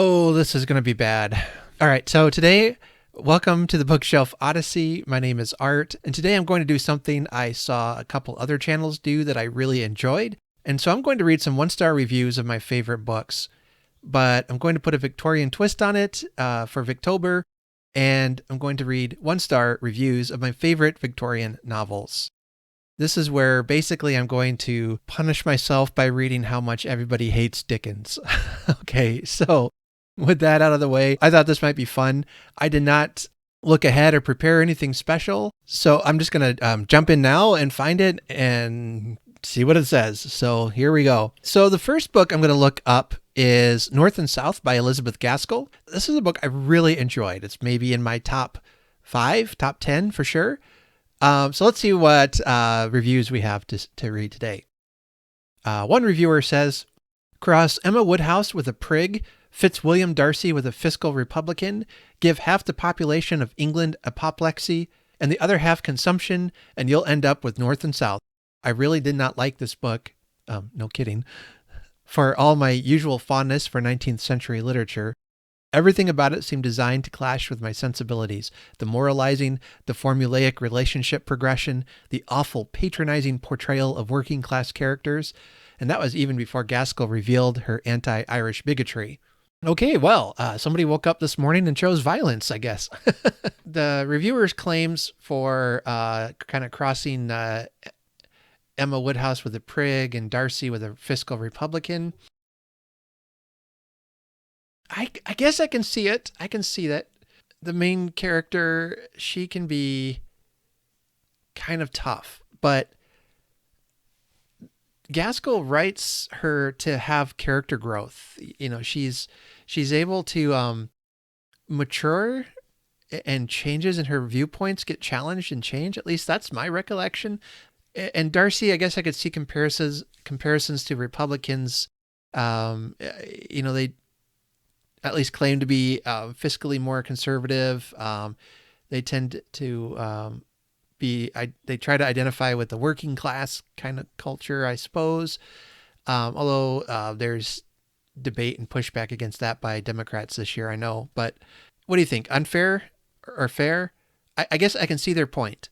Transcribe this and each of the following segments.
Oh, this is going to be bad. All right, so today, welcome to the Bookshelf Odyssey. My name is Art, and today I'm going to do something I saw a couple other channels do that I really enjoyed. And so I'm going to read some one-star reviews of my favorite books, but I'm going to put a Victorian twist on it for Victober, and I'm going to read one-star reviews of my favorite Victorian novels. This is where basically I'm going to punish myself by reading how much everybody hates Dickens. Okay, so with that out of the way, I thought this might be fun. I did not look ahead or prepare anything special, so I'm just going to jump in now and find it and see what it says. So here we go. So the first book I'm going to look up is North and South by Elizabeth Gaskell. This is a book I really enjoyed. It's maybe in my top 5, top 10 for sure. So let's see what reviews we have to read today. One reviewer says, cross Emma Woodhouse with a prig, Fitzwilliam Darcy with a fiscal Republican, give half the population of England apoplexy and the other half consumption, and you'll end up with North and South. I really did not like this book. No kidding. For all my usual fondness for 19th century literature, everything about it seemed designed to clash with my sensibilities. The moralizing, the formulaic relationship progression, the awful patronizing portrayal of working class characters. And that was even before Gaskell revealed her anti-Irish bigotry. Okay, well, somebody woke up this morning and chose violence, I guess. The reviewer's claims for kind of crossing Emma Woodhouse with a prig and Darcy with a fiscal Republican. I guess I can see it. I can see that the main character, she can be kind of tough, but Gaskell writes her to have character growth. You know, she's able to mature, and changes in her viewpoints get challenged and change. At least that's my recollection. And Darcy, I guess I could see comparisons to Republicans. They at least claim to be fiscally more conservative. They tend to they try to identify with the working class kind of culture, I suppose. Although there's debate and pushback against that by Democrats this year, I know. But what do you think? Unfair or fair? I guess I can see their point.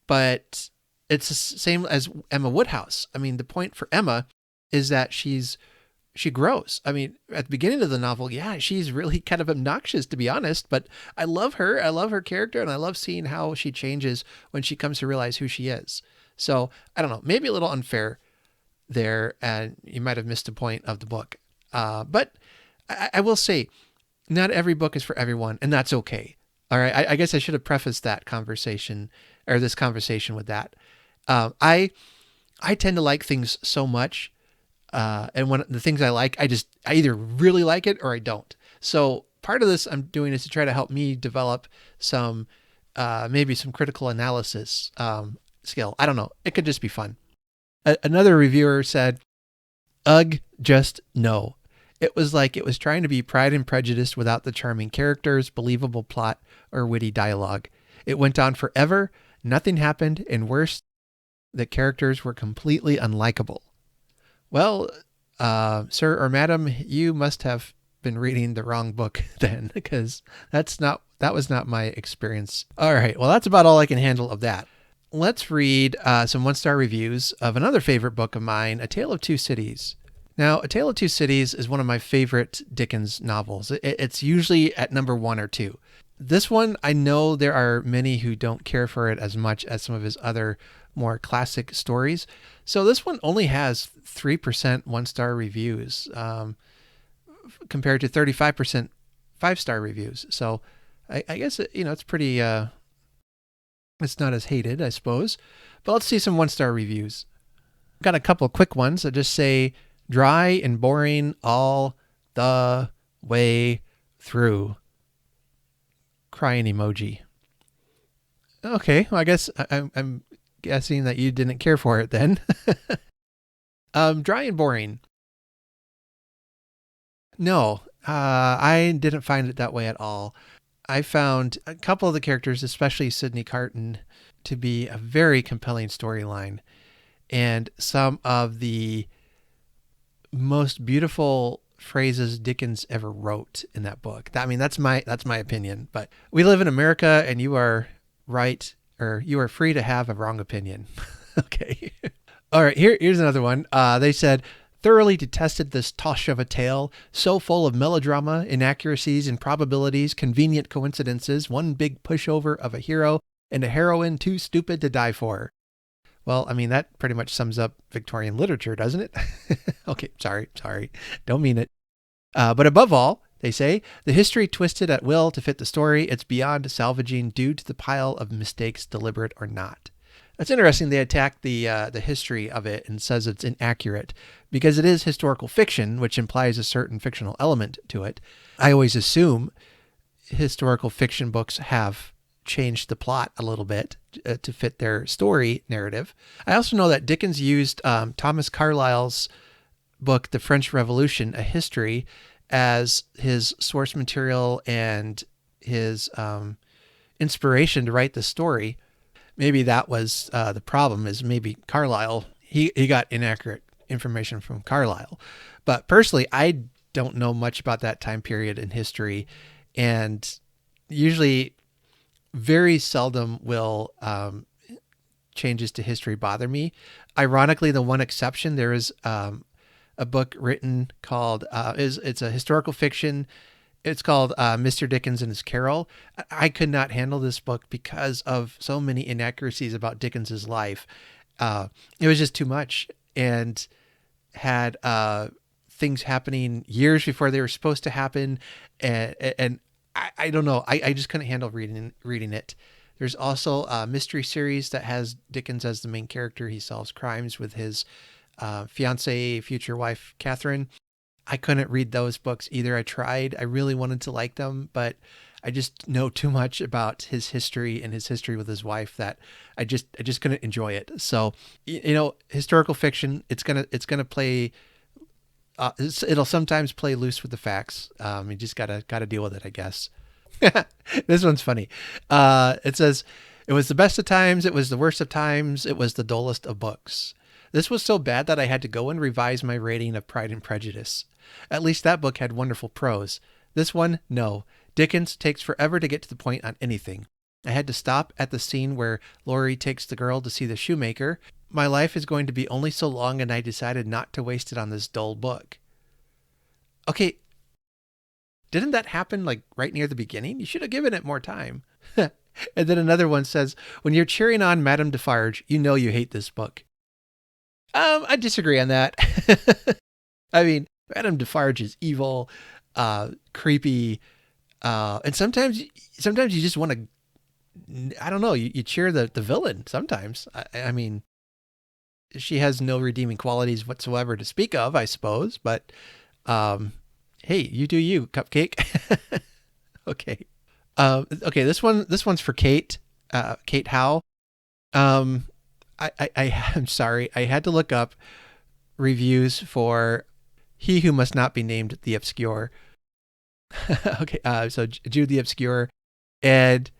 But it's the same as Emma Woodhouse. I mean, the point for Emma is that she grows. I mean, at the beginning of the novel, yeah, she's really kind of obnoxious, to be honest, but I love her. I love her character, and I love seeing how she changes when she comes to realize who she is. So, I don't know, maybe a little unfair there, and you might have missed a point of the book. But I will say, not every book is for everyone, and that's okay. All right, I guess I should have prefaced that conversation, or this conversation with that. I tend to like things so much, and when the things I like, I either really like it or I don't. So part of this I'm doing is to try to help me develop some, maybe some critical analysis skill. I don't know. It could just be fun. Another reviewer said, ugh, just no. It was like it was trying to be Pride and Prejudice without the charming characters, believable plot, or witty dialogue. It went on forever. Nothing happened, and worse, the characters were completely unlikable. Well, sir or madam, you must have been reading the wrong book then, because that was not my experience. All right, well, that's about all I can handle of that. Let's read some one-star reviews of another favorite book of mine, A Tale of Two Cities. Now, A Tale of Two Cities is one of my favorite Dickens novels. It's usually at number 1 or 2. This one, I know there are many who don't care for it as much as some of his other more classic stories. So this one only has 3% one-star reviews compared to 35% 5-star reviews. So I guess, it's pretty, it's not as hated, I suppose. But let's see some one-star reviews. Got a couple quick ones that just say, dry and boring all the way through. Crying emoji. Okay, well, I guess I'm guessing that you didn't care for it then. Dry and boring. No, I didn't find it that way at all. I found a couple of the characters, especially Sidney Carton, to be a very compelling storyline. And some of the most beautiful phrases Dickens ever wrote in that book. I mean, that's my opinion. But we live in America, and you are right, or you are free to have a wrong opinion. Okay. All right. Here's another one. They said, thoroughly detested this tosh of a tale, so full of melodrama, inaccuracies, improbabilities, convenient coincidences, one big pushover of a hero and a heroine too stupid to die for. Well, I mean, that pretty much sums up Victorian literature, doesn't it? Okay, sorry. Don't mean it. But above all, they say, the history twisted at will to fit the story. It's beyond salvaging due to the pile of mistakes, deliberate or not. That's interesting. They attack the history of it and says it's inaccurate because it is historical fiction, which implies a certain fictional element to it. I always assume historical fiction books have changed the plot a little bit to fit their story narrative. I also know that Dickens used Thomas Carlyle's book, The French Revolution, A History, as his source material and his inspiration to write the story. Maybe that was the problem, is maybe Carlyle, he got inaccurate information from Carlyle. But personally, I don't know much about that time period in history, and usually very seldom will changes to history bother me. Ironically, the one exception, there is a book written called, it's a historical fiction. It's called Mr. Dickens and His Carol. I could not handle this book because of so many inaccuracies about Dickens's life. It was just too much, and had things happening years before they were supposed to happen. And I don't know. I just couldn't handle reading it. There's also a mystery series that has Dickens as the main character. He solves crimes with his fiancée, future wife, Catherine. I couldn't read those books either. I tried. I really wanted to like them, but I just know too much about his history and his history with his wife that I just couldn't enjoy it. So, historical fiction, it's gonna play. It'll sometimes play loose with the facts. You just gotta deal with it, I guess. This one's funny. It says, it was the best of times. It was the worst of times. It was the dullest of books. This was so bad that I had to go and revise my rating of Pride and Prejudice. At least that book had wonderful prose. This one, no. Dickens takes forever to get to the point on anything. I had to stop at the scene where Laurie takes the girl to see the shoemaker. My life is going to be only so long, and I decided not to waste it on this dull book. Okay, didn't that happen like right near the beginning? You should have given it more time. And then another one says, when you're cheering on Madame Defarge, you know you hate this book. I disagree on that. I mean, Madame Defarge is evil, creepy, and sometimes you just want to, I don't know, you cheer the villain sometimes. I mean, she has no redeeming qualities whatsoever to speak of, I suppose, but hey, you do you, Cupcake. Okay. Okay, this one's for Kate, Kate Howe. I'm sorry. I had to look up reviews for He Who Must Not Be Named the Obscure. Okay. So Jude the Obscure. And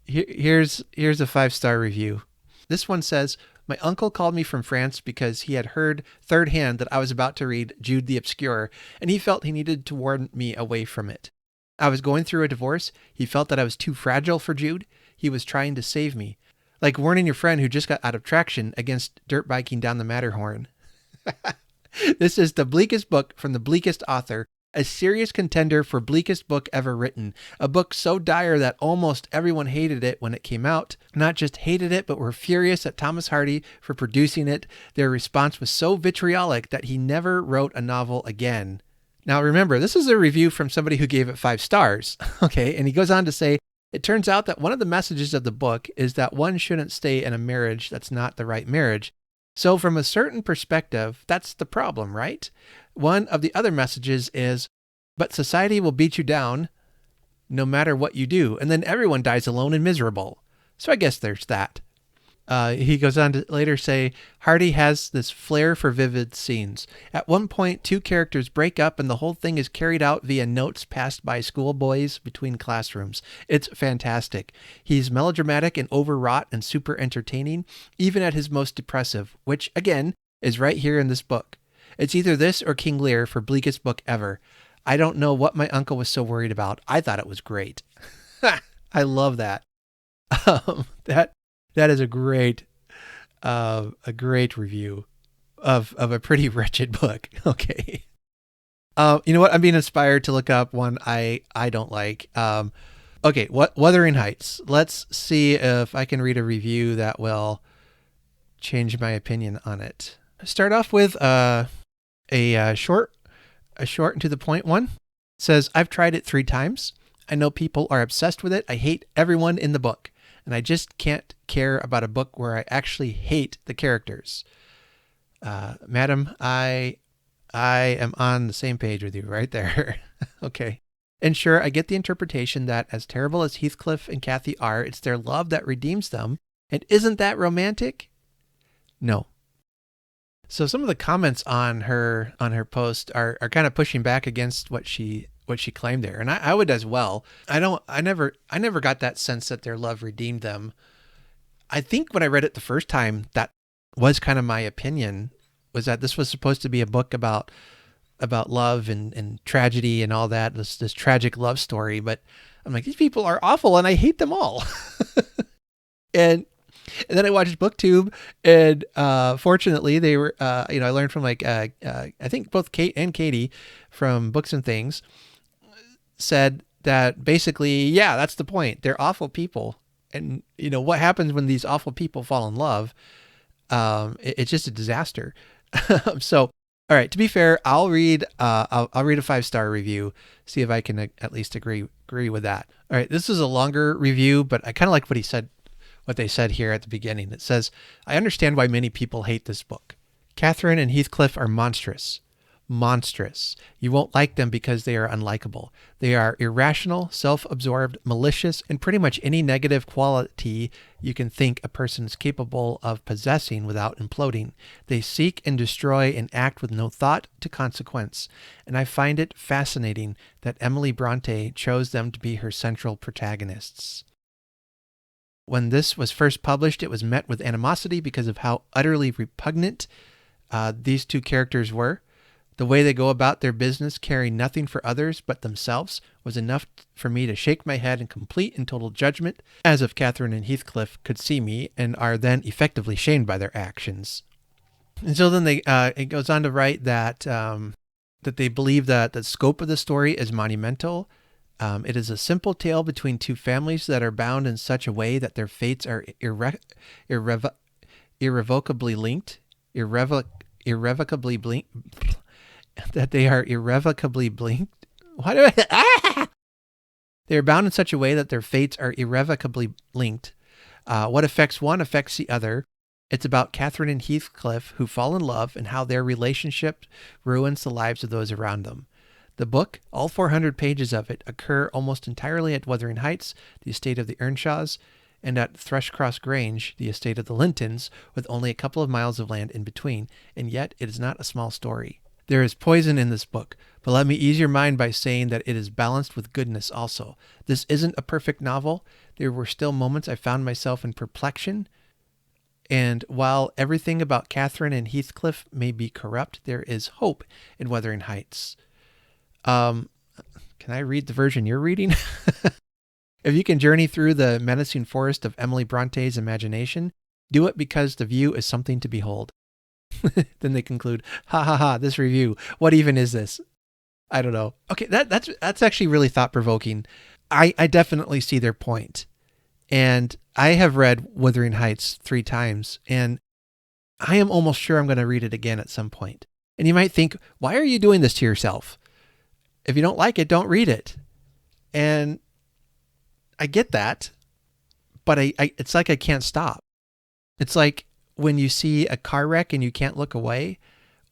here's a 5-star review. This one says, my uncle called me from France because he had heard third hand that I was about to read Jude the Obscure, and he felt he needed to warn me away from it. I was going through a divorce. He felt that I was too fragile for Jude. He was trying to save me. Like warning your friend who just got out of traction against dirt biking down the Matterhorn. This is the bleakest book from the bleakest author, a serious contender for bleakest book ever written. A book so dire that almost everyone hated it when it came out. Not just hated it, but were furious at Thomas Hardy for producing it. Their response was so vitriolic that he never wrote a novel again. Now remember, this is a review from somebody who gave it 5 stars. Okay, and he goes on to say, it turns out that one of the messages of the book is that one shouldn't stay in a marriage that's not the right marriage. So from a certain perspective, that's the problem, right? One of the other messages is, but society will beat you down no matter what you do, and then everyone dies alone and miserable. So I guess there's that. He goes on to later say, Hardy has this flair for vivid scenes. At one point, 2 characters break up and the whole thing is carried out via notes passed by schoolboys between classrooms. It's fantastic. He's melodramatic and overwrought and super entertaining, even at his most depressive, which, again, is right here in this book. It's either this or King Lear for bleakest book ever. I don't know what my uncle was so worried about. I thought it was great. I love that. That is a great review of a pretty wretched book. Okay. You know what? I'm being inspired to look up one I don't like. Okay, Wuthering Heights. Let's see if I can read a review that will change my opinion on it. Start off with a short and to the point one. It says, I've tried it 3 times. I know people are obsessed with it. I hate everyone in the book, and I just can't care about a book where I actually hate the characters. Madam, I am on the same page with you right there. Okay. And sure, I get the interpretation that as terrible as Heathcliff and Cathy are, it's their love that redeems them. And isn't that romantic? No. So some of the comments on her post are kind of pushing back against what she claimed there. And I would as well. I never got that sense that their love redeemed them. I think when I read it the first time, that was kind of my opinion, was that this was supposed to be a book about love and tragedy and all that, this tragic love story. But I'm like, these people are awful and I hate them all. and then I watched BookTube, and fortunately they were, I learned from I think both Kate and Katie from Books and Things said that basically, yeah, that's the point. They're awful people. And what happens when these awful people fall in love? It's just a disaster. So, all right, to be fair, I'll read a 5-star review, see if I can at least agree with that. All right, this is a longer review, but I kind of like what they said here at the beginning. It says, I understand why many people hate this book. Catherine and Heathcliff are monstrous. Monstrous. You won't like them because they are unlikable. They are irrational, self-absorbed, malicious, and pretty much any negative quality you can think a person is capable of possessing without imploding. They seek and destroy and act with no thought to consequence. And I find it fascinating that Emily Bronte chose them to be her central protagonists. When this was first published, it was met with animosity because of how utterly repugnant these 2 characters were. The way they go about their business, caring nothing for others but themselves, was enough for me to shake my head in complete and total judgment, as if Catherine and Heathcliff could see me and are then effectively shamed by their actions. And so then it goes on to write that that they believe that the scope of the story is monumental. It is a simple tale between 2 families that are bound in such a way that their fates are irrevocably linked. Irrevocably blinked. That they are irrevocably blinked. They are bound in such a way that their fates are irrevocably linked. What affects one affects the other. It's about Catherine and Heathcliff who fall in love and how their relationship ruins the lives of those around them. The book, all 400 pages of it, occur almost entirely at Wuthering Heights, the estate of the Earnshaws, and at Thrushcross Grange, the estate of the Lintons, with only a couple of miles of land in between, and yet it is not a small story. There is poison in this book, but let me ease your mind by saying that it is balanced with goodness also. This isn't a perfect novel. There were still moments I found myself in perplexion, and while everything about Catherine and Heathcliff may be corrupt, there is hope in Wuthering Heights. Can I read the version you're reading? If you can journey through the menacing forest of Emily Bronte's imagination, do it because the view is something to behold. Then they conclude, ha ha ha, this review, what even is this? I don't know. Okay, that's actually really thought-provoking. I definitely see their point. And I have read Wuthering Heights 3 times, and I am almost sure I'm going to read it again at some point. And you might think, why are you doing this to yourself? If you don't like it, don't read it. And I get that, but it's like I can't stop. It's like when you see a car wreck and you can't look away,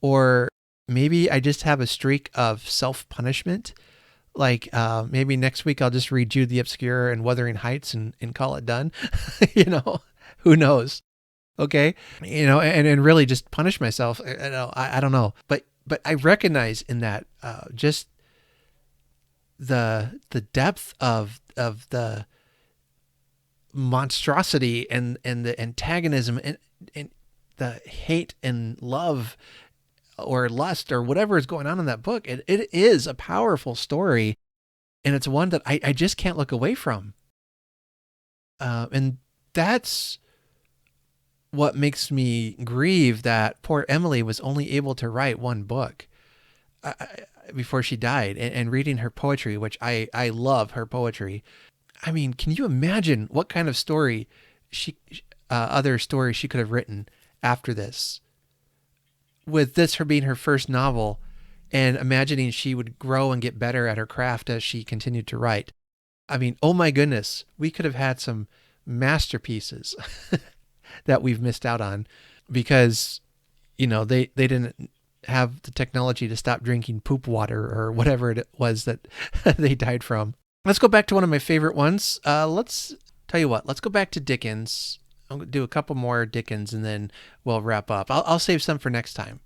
or maybe I just have a streak of self-punishment. Like maybe next week I'll just read Jude the Obscure and Wuthering Heights and call it done. Who knows? Okay. And really just punish myself. I don't know. But I recognize in that just the depth of the monstrosity and the antagonism and the hate and love or lust or whatever is going on in that book. It is a powerful story, and it's one that I just can't look away from. And that's what makes me grieve that poor Emily was only able to write one book before she died. And reading her poetry, which I love her poetry. I mean, can you imagine what kind of story other stories she could have written after this? With this her being her first novel, and imagining she would grow and get better at her craft as she continued to write. I mean, oh my goodness, we could have had some masterpieces that we've missed out on because, they didn't have the technology to stop drinking poop water or whatever it was that they died from. Let's go back to one of my favorite ones. Let's go back to Dickens. I'm going to do a couple more Dickens and then we'll wrap up. I'll save some for next time.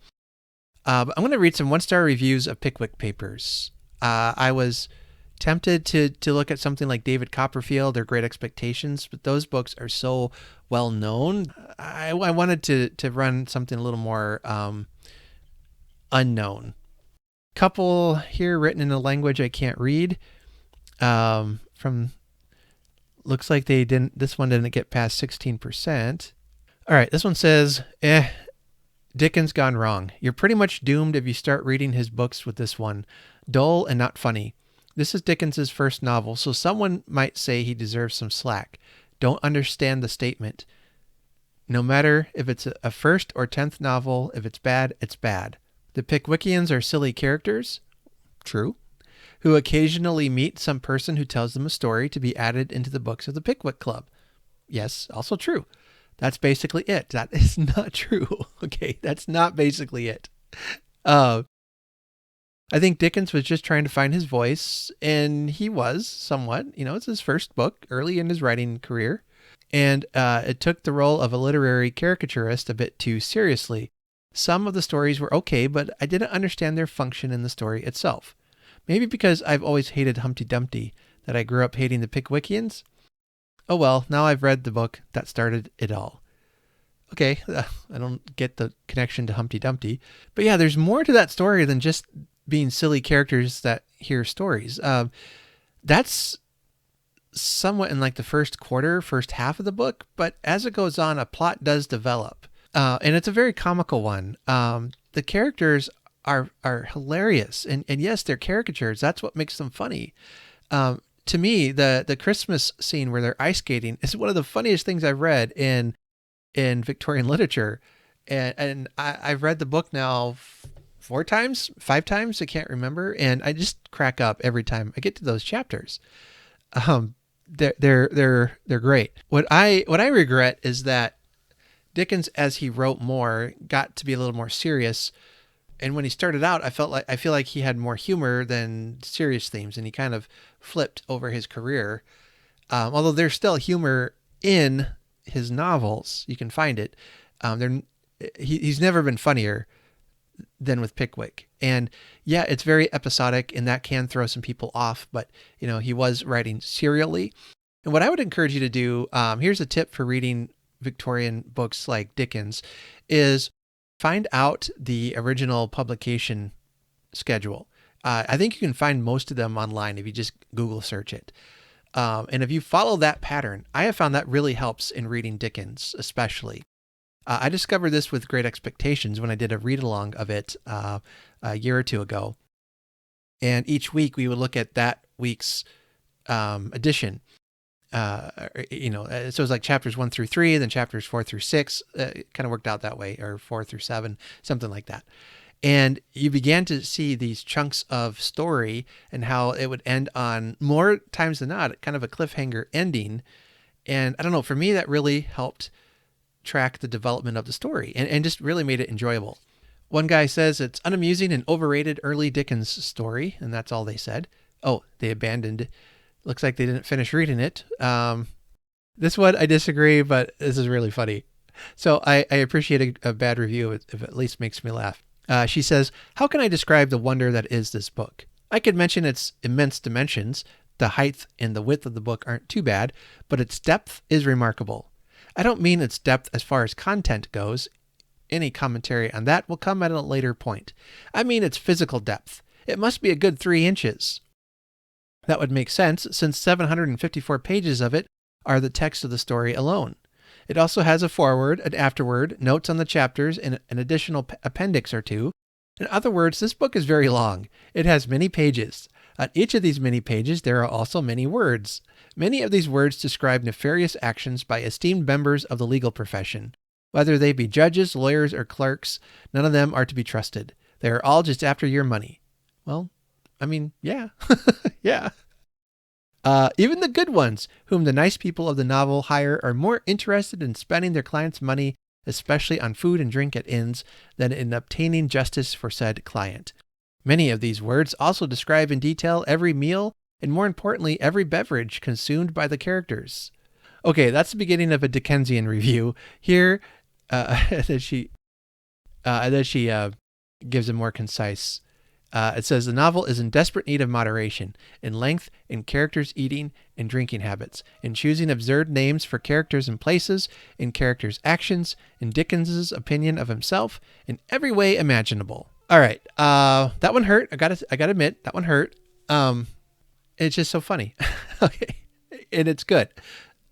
But I'm going to read some 1-star reviews of Pickwick Papers. I was tempted to look at something like David Copperfield or Great Expectations, but those books are so well known. I wanted to run something a little more unknown. Couple here written in a language I can't read. From looks like this one didn't get past 16%. All right, this one says, Dickens gone wrong. You're pretty much doomed if you start reading his books with this one. Dull and not funny. This is Dickens's first novel, so someone might say he deserves some slack. Don't understand the statement. No matter if it's a first or 10th novel, if it's bad, it's bad. The Pickwickians are silly characters. True. Who occasionally meet some person who tells them a story to be added into the books of the Pickwick Club. Yes, also true. That's basically it. That is not true. Okay, that's not basically it. I think Dickens was just trying to find his voice, and he was somewhat. It's his first book, early in his writing career, and it took the role of a literary caricaturist a bit too seriously. Some of the stories were okay, but I didn't understand their function in the story itself. Maybe because I've always hated Humpty Dumpty, that I grew up hating the Pickwickians. Oh well, now I've read the book that started it all. Okay, I don't get the connection to Humpty Dumpty. But yeah, there's more to that story than just being silly characters that hear stories. That's somewhat in like the first half of the book, but as it goes on, a plot does develop. And it's a very comical one. The characters are hilarious. And yes, they're caricatures. That's what makes them funny. To me, the Christmas scene where they're ice skating is one of the funniest things I've read in Victorian literature. And I've read the book now 5 times, I can't remember. And I just crack up every time I get to those chapters. They're great. What I regret is that Dickens, as he wrote more, got to be a little more serious. And when he started out, I feel like he had more humor than serious themes, and he kind of flipped over his career. Although there's still humor in his novels, you can find it. He's never been funnier than with Pickwick. And yeah, it's very episodic, and that can throw some people off. But he was writing serially. And what I would encourage you to do, here's a tip for reading Victorian books like Dickens, is find out the original publication schedule. I think you can find most of them online if you just Google search it. And if you follow that pattern, I have found that really helps in reading Dickens, especially. I discovered this with Great Expectations when I did a read-along of it a year or two ago. And each week we would look at that week's edition. So it was like chapters 1 through 3, then chapters 4 through 6. It kind of worked out that way, or 4 through 7, something like that. And you began to see these chunks of story and how it would end on, more times than not, kind of a cliffhanger ending. And I don't know, for me, that really helped track the development of the story and just really made it enjoyable. One guy says it's unamusing and overrated early Dickens story, and that's all they said. Oh, they abandoned it. Looks like they didn't finish reading it. This one, I disagree, but this is really funny. So I appreciate a bad review if it at least makes me laugh. She says, how can I describe the wonder that is this book? I could mention its immense dimensions. The height and the width of the book aren't too bad, but its depth is remarkable. I don't mean its depth as far as content goes. Any commentary on that will come at a later point. I mean its physical depth. It must be a good 3 inches. That would make sense, since 754 pages of it are the text of the story alone. It also has a foreword, an afterword, notes on the chapters, and an additional appendix or two. In other words, this book is very long. It has many pages. On each of these many pages, there are also many words. Many of these words describe nefarious actions by esteemed members of the legal profession. Whether they be judges, lawyers, or clerks, none of them are to be trusted. They are all just after your money. Well, I mean, yeah. Yeah. Even the good ones, whom the nice people of the novel hire, are more interested in spending their clients' money, especially on food and drink at inns, than in obtaining justice for said client. Many of these words also describe in detail every meal, and more importantly, every beverage consumed by the characters. Okay, that's the beginning of a Dickensian review. Here, that she gives a more concise. It says the novel is in desperate need of moderation in length, in characters' eating and drinking habits, in choosing absurd names for characters and places, in characters' actions, in Dickens's opinion of himself, in every way imaginable. All right, that one hurt. I gotta admit, that one hurt. It's just so funny. Okay, and it's good.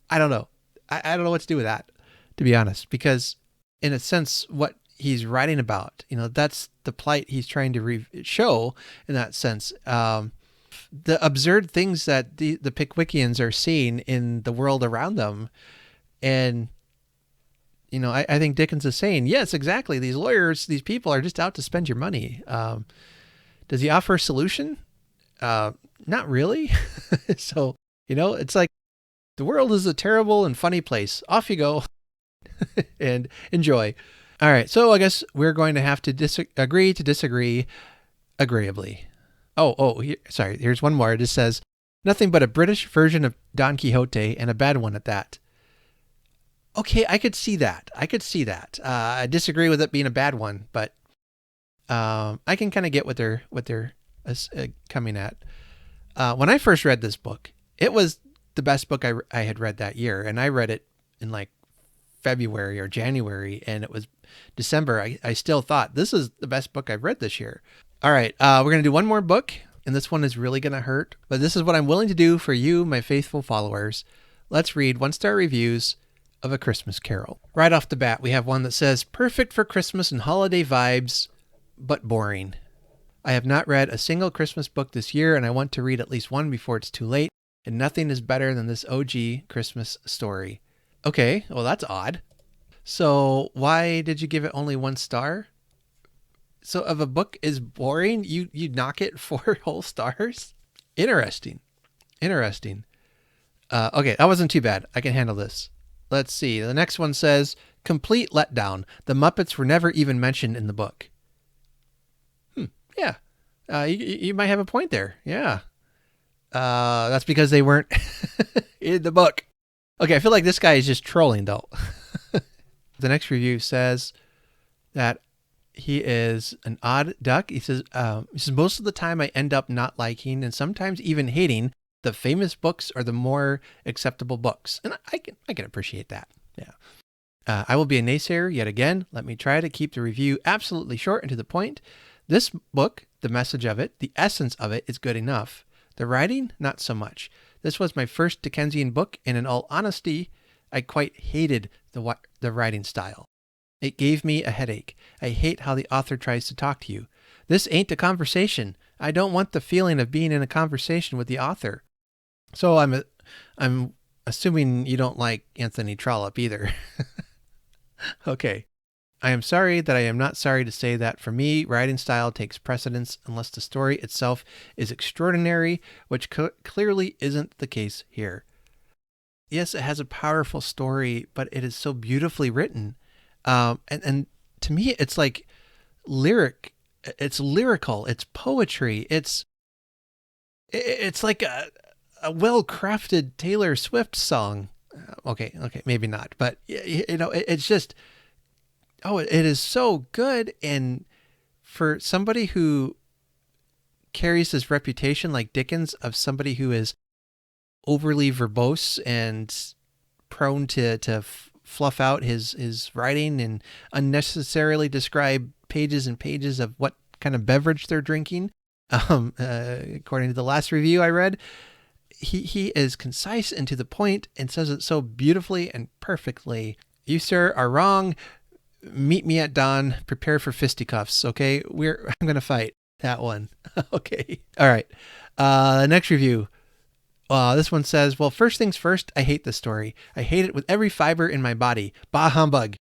I don't know. I don't know what to do with that, to be honest, because in a sense, what he's writing about, that's the plight he's trying to show in that sense. The absurd things that the Pickwickians are seeing in the world around them. And, I think Dickens is saying, yes, exactly. These lawyers, these people are just out to spend your money. Does he offer a solution? Not really. So, it's like the world is a terrible and funny place. Off you go and enjoy. All right, so I guess we're going to have to agree to disagree agreeably. Sorry, here's one more. It just says, nothing but a British version of Don Quixote, and a bad one at that. Okay, I could see that. I disagree with it being a bad one, but I can kind of get what they're coming at. When I first read this book, it was the best book I had read that year, and I read it in like February or January, and it was December. I still thought this is the best book I've read this year. All right, we're going to do one more book, and this one is really going to hurt, but this is what I'm willing to do for you, my faithful followers. Let's read 1-star reviews of A Christmas Carol. Right off the bat, we have one that says, perfect for Christmas and holiday vibes, but boring. I have not read a single Christmas book this year, and I want to read at least one before it's too late, and nothing is better than this OG Christmas story. Okay, well, that's odd. So why did you give it only 1 star? So if a book is boring, you knock it 4 whole stars? Interesting. Okay, that wasn't too bad. I can handle this. Let's see. The next one says, complete letdown. The Muppets were never even mentioned in the book. Yeah. You might have a point there. Yeah. That's because they weren't in the book. Okay, I feel like this guy is just trolling, though. The next review says that he is an odd duck. He says, most of the time I end up not liking and sometimes even hating the famous books or the more acceptable books. And I can appreciate that. Yeah. I will be a naysayer yet again. Let me try to keep the review absolutely short and to the point. This book, the message of it, the essence of it is good enough. The writing, not so much. This was my first Dickensian book, and in all honesty, I quite hated the writing style. It gave me a headache. I hate how the author tries to talk to you. This ain't a conversation. I don't want the feeling of being in a conversation with the author. So I'm assuming you don't like Anthony Trollope either. Okay. I am sorry that I am not sorry to say that for me, writing style takes precedence unless the story itself is extraordinary, which clearly isn't the case here. Yes, it has a powerful story, but it is so beautifully written. And to me, it's like it's lyrical, it's poetry. It's like a well-crafted Taylor Swift song. Okay, maybe not, but it's just, it is so good. And for somebody who carries this reputation like Dickens of somebody who is overly verbose and prone to fluff out his writing and unnecessarily describe pages and pages of what kind of beverage they're drinking. According to the last review I read, he is concise and to the point and says it so beautifully and perfectly. You, sir, are wrong. Meet me at dawn. Prepare for fisticuffs. Okay, I'm gonna fight that one. Okay, all right. Next review. This one says, well, first things first, I hate this story. I hate it with every fiber in my body. Bah humbug.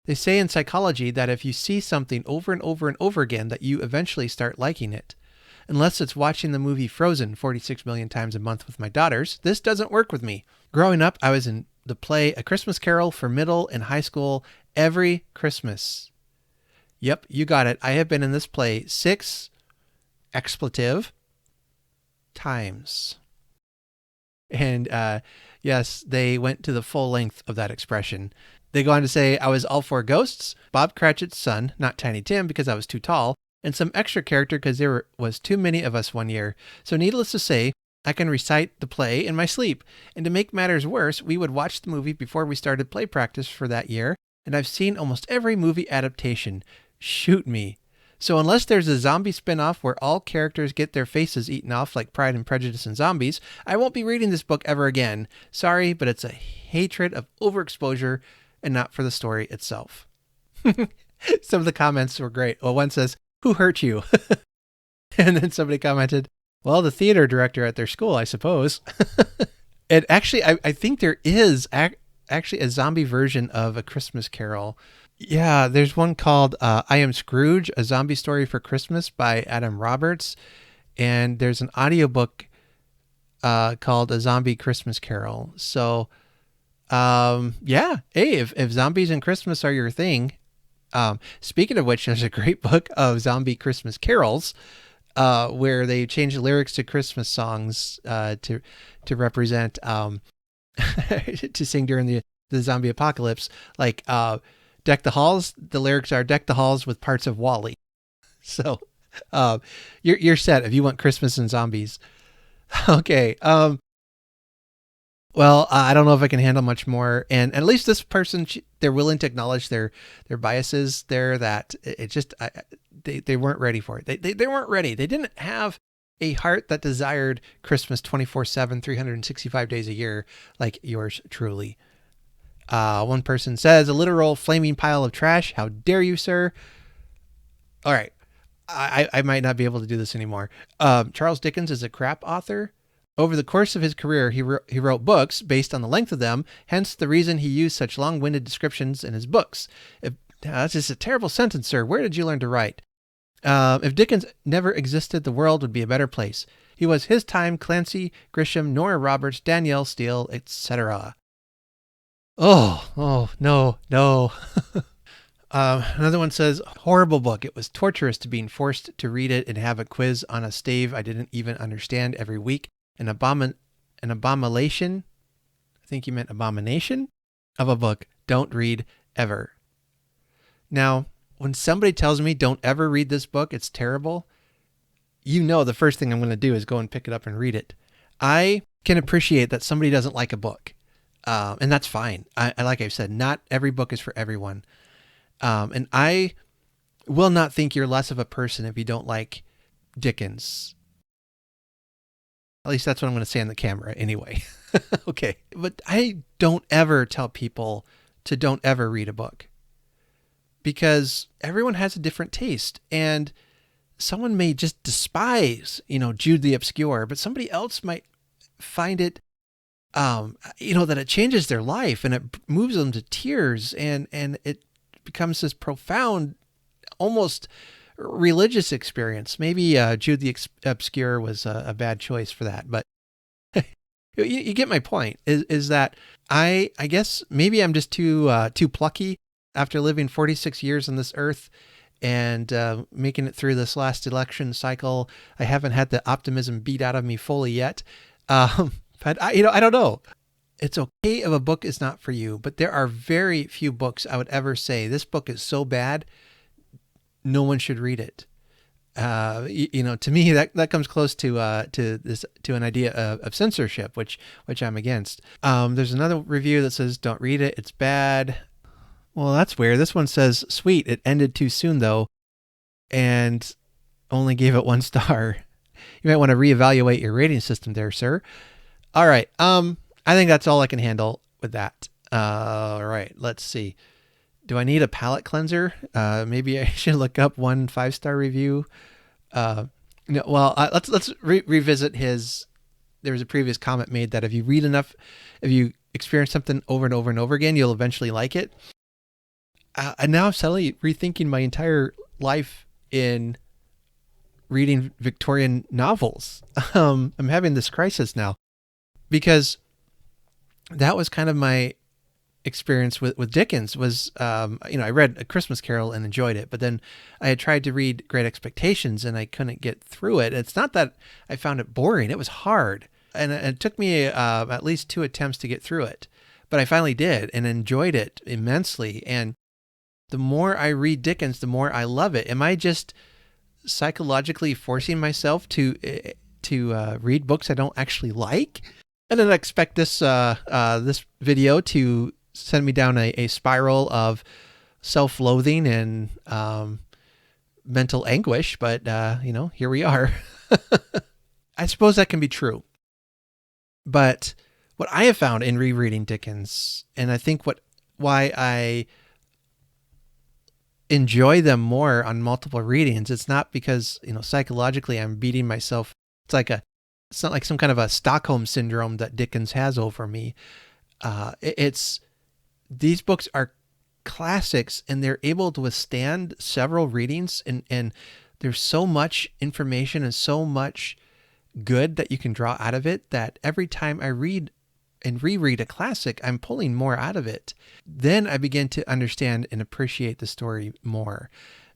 They say in psychology that if you see something over and over and over again, that you eventually start liking it. Unless it's watching the movie Frozen 46 million times a month with my daughters, this doesn't work with me. Growing up, I was in the play A Christmas Carol for middle and high school every Christmas. Yep, you got it. I have been in this play 6 expletive times. And yes, they went to the full length of that expression. They go on to say, I was all for ghosts, Bob Cratchit's son, not Tiny Tim because I was too tall, and some extra character because there was too many of us one year. So needless to say, I can recite the play in my sleep. And to make matters worse, we would watch the movie before we started play practice for that year, and I've seen almost every movie adaptation. Shoot me. So unless there's a zombie spinoff where all characters get their faces eaten off like Pride and Prejudice and Zombies, I won't be reading this book ever again. Sorry, but it's a hatred of overexposure and not for the story itself. Some of the comments were great. Well, one says, who hurt you? And then somebody commented, well, the theater director at their school, I suppose. And actually, I think there is actually a zombie version of A Christmas Carol. Yeah, there's one called I Am Scrooge, A Zombie Story for Christmas by Adam Roberts. And there's an audiobook called A Zombie Christmas Carol. So, yeah, hey, if zombies and Christmas are your thing, speaking of which, there's a great book of zombie Christmas carols where they change the lyrics to Christmas songs to represent, to sing during the zombie apocalypse. Like, Deck the Halls, the lyrics are Deck the Halls with parts of Wally. So you're set if you want Christmas and zombies. Okay. Well, I don't know if I can handle much more. And at least this person, they're willing to acknowledge their biases there, that it just, they weren't ready for it. They weren't ready. They didn't have a heart that desired Christmas 24/7, 365 days a year like yours truly. One person says, a literal flaming pile of trash. How dare you, sir? All right. I might not be able to do this anymore. Charles Dickens is a crap author. Over the course of his career, he wrote books based on the length of them, hence the reason he used such long-winded descriptions in his books. That's just a terrible sentence, sir. Where did you learn to write? If Dickens never existed, the world would be a better place. He was his time, Clancy, Grisham, Nora Roberts, Danielle Steele, etc. Oh, no. Another one says, horrible book. It was torturous to being forced to read it and have a quiz on a stave I didn't even understand every week. An abomination. I think you meant abomination of a book. Don't read ever. Now, when somebody tells me don't ever read this book, it's terrible, you know the first thing I'm going to do is go and pick it up and read it. I can appreciate that somebody doesn't like a book. And that's fine. I like I've said, not every book is for everyone. And I will not think you're less of a person if you don't like Dickens. At least that's what I'm going to say on the camera anyway. Okay. But I don't ever tell people to don't ever read a book, because everyone has a different taste, and someone may just despise, Jude the Obscure, but somebody else might find it, that it changes their life and it moves them to tears, and it becomes this profound, almost religious experience. Maybe Jude the Obscure was a bad choice for that, but you get my point. Is that I guess maybe I'm just too plucky after living 46 years on this earth and making it through this last election cycle. I haven't had the optimism beat out of me fully yet. But I don't know. It's okay if a book is not for you, but there are very few books I would ever say, this book is so bad, no one should read it. To me that comes close to an idea of censorship, which I'm against. There's another review that says don't read it, it's bad. Well, that's weird. This one says sweet, it ended too soon though, and only gave it 1 star. You might want to reevaluate your rating system there, sir. All right. I think that's all I can handle with that. All right. Let's see. Do I need a palate cleanser? Maybe I should look up 1 5-star review. No, well, let's revisit his. There was a previous comment made that if you read enough, if you experience something over and over and over again, you'll eventually like it. And now I'm suddenly rethinking my entire life in reading Victorian novels. I'm having this crisis now because that was kind of my experience with Dickens was, I read A Christmas Carol and enjoyed it, but then I had tried to read Great Expectations and I couldn't get through it. It's not that I found it boring. It was hard. And it took me at least 2 attempts to get through it, but I finally did and enjoyed it immensely. And the more I read Dickens, the more I love it. Am I just psychologically forcing myself to read books I don't actually like? I didn't expect this video to send me down a spiral of self-loathing and mental anguish, but here we are. I suppose that can be true. But what I have found in rereading Dickens, and I think why I enjoy them more on multiple readings, it's not because psychologically I'm beating myself. It's not like some kind of a Stockholm syndrome that Dickens has over me. It's these books are classics and they're able to withstand several readings, and there's so much information and so much good that you can draw out of it that every time I read and reread a classic, I'm pulling more out of it. Then I begin to understand and appreciate the story more.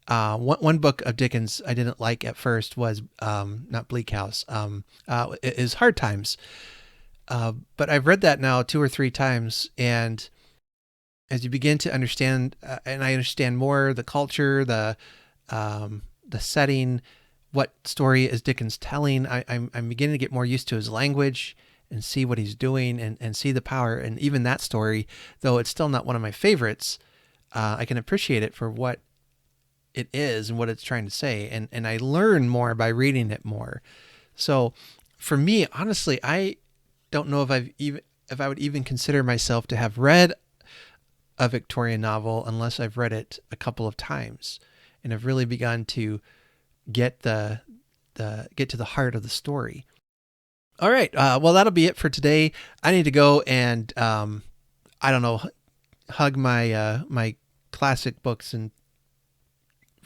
One book of Dickens I didn't like at first was not Bleak House, is Hard Times. But I've read that now 2 or 3 times, and as you begin to understand, and I understand more the culture, the setting, what story is Dickens telling, I'm beginning to get more used to his language and see what he's doing and see the power. And even that story, though it's still not one of my favorites, I can appreciate it for what it is and what it's trying to say. And I learn more by reading it more. So for me, honestly, I don't know if I would even consider myself to have read a Victorian novel unless I've read it a couple of times and have really begun to get to the heart of the story. All right. Well, that'll be it for today. I need to go and, I don't know, hug my classic books and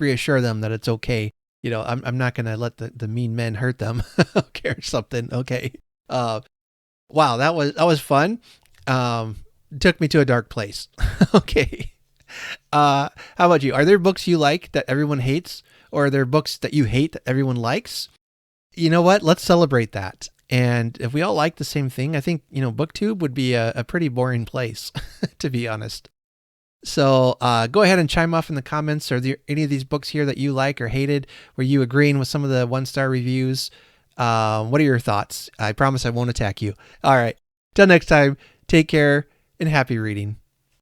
reassure them that it's okay. I'm not going to let the mean men hurt them. Okay, or something. Okay. Wow. That was fun. Took me to a dark place. Okay. How about you? Are there books you like that everyone hates, or are there books that you hate that everyone likes? You know what? Let's celebrate that. And if we all like the same thing, I think, BookTube would be a pretty boring place, to be honest. So go ahead and chime off in the comments. Are there any of these books here that you like or hated? Were you agreeing with some of the 1-star reviews? What are your thoughts? I promise I won't attack you. All right. Till next time, take care and happy reading.